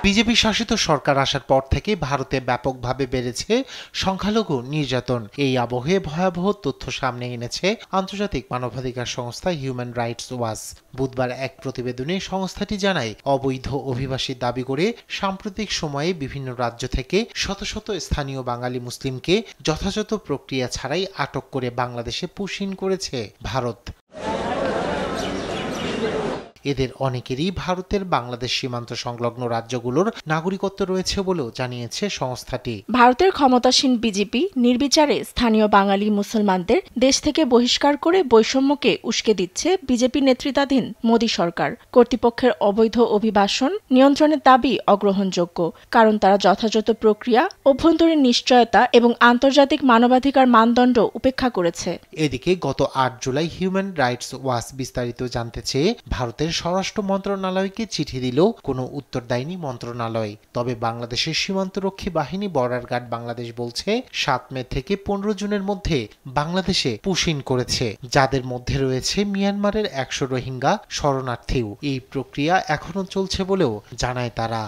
BJP শাসিত সরকার আসার পর থেকে ভারতে ব্যাপকভাবে বেড়েছে সংখ্যালঘু নির্যাতন। এই আবহে ভয়াবহ তথ্য সামনে এনেছে আন্তর্জাতিক মানবাধিকার সংস্থা হিউম্যান রাইটস ওয়াচ। বুধবার এক প্রতিবেদনে সংস্থাটি জানায়, অবৈধ অভিবাসীর দাবি করে সাম্প্রতিক সময়ে বিভিন্ন রাজ্য থেকে শত শত স্থানীয় বাঙালি মুসলিমকে যথাযথ প্রক্রিয়া ছাড়াই আটক করে বাংলাদেশে পুশিন করেছে ভারত। এদের অনেকেরই ভারতের বাংলাদেশ সীমান্ত সংলগ্ন রাজ্যগুলোর নাগরিকত্ব রয়েছে বলেও জানিয়েছে সংস্থাটি। ভারতের ক্ষমতাসীন বিজেপি নির্বিচারে স্থানীয় বাঙালি মুসলমানদের দেশ থেকে বহিষ্কার করে বৈষম্যকে উস্কে দিচ্ছে বিজেপি নেতৃত্বাধীন মোদী সরকার। কর্তৃপক্ষের অবৈধ অভিবাসন নিয়ন্ত্রণের দাবি অগ্রহণযোগ্য, কারণ তারা যথাযথ প্রক্রিয়া, অভ্যন্তরীণ নিশ্চয়তা এবং আন্তর্জাতিক মানবাধিকার মানদণ্ড উপেক্ষা করেছে। এদিকে গত ৮ জুলাই হিউম্যান রাইটস ওয়াচ বিস্তারিত জানতে চেয়ে ভারতের স্বরাষ্ট্র মন্ত্রণালয়কে চিঠি দিলেও কোনো উত্তর দেয়নি মন্ত্রণালয়। তবে বাংলাদেশের সীমান্তরক্ষী বাহিনী বর্ডার গার্ড বাংলাদেশ বলছে, ৭ মে থেকে ১৫ জুনের মধ্যে বাংলাদেশে পুশিন করেছে, যাদের মধ্যে রয়েছে মিয়ানমারের ১০০ রোহিঙ্গা শরণার্থীও। এই প্রক্রিয়া এখনো চলছে বলেও জানায় তারা।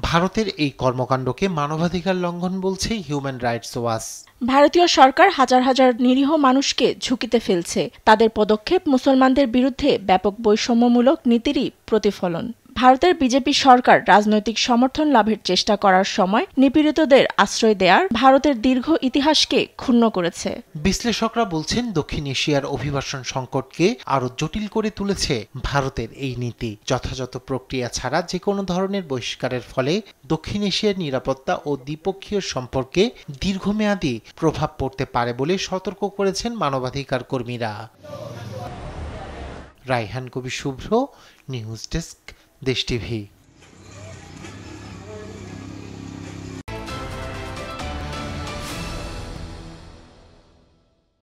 ভারতের এই কর্মকাণ্ডকে মানবাধিকার লঙ্ঘন বলছে হিউম্যান রাইটস ওয়াচ। ভারতীয় সরকার হাজার হাজার নিরীহ মানুষকে ঝুঁকিতে ফেলছে। তাদের পদক্ষেপ মুসলমানদের বিরুদ্ধে ব্যাপক বৈষম্যমূলক নীতিরই প্রতিফলন। ভারতের বিজেপি সরকার রাজনৈতিক সমর্থন লাভের চেষ্টা করার সময় নিপীড়িতদের আশ্রয় দেওয়ার ভারতের দীর্ঘ ইতিহাসকে ক্ষুণ্ণ করেছে। বিশ্লেষকরা বলছেন, দক্ষিণ এশিয়ার অভিবাসন সংকটকে আরো জটিল করে তুলেছে ভারতের এই নীতি। যথাযথ প্রক্রিয়া ছাড়া যে কোনো ধরনের বহিষ্কারের ফলে দক্ষিণ এশিয়ার নিরাপত্তা ও দ্বিপক্ষীয় সম্পর্কে দীর্ঘমেয়াদী প্রভাব পড়তে পারে বলে সতর্ক করেছেন মানবাধিকার কর্মীরা। রায়হান কবি শুভ্র, নিউজ ডেস্ক, দেশ টিভি।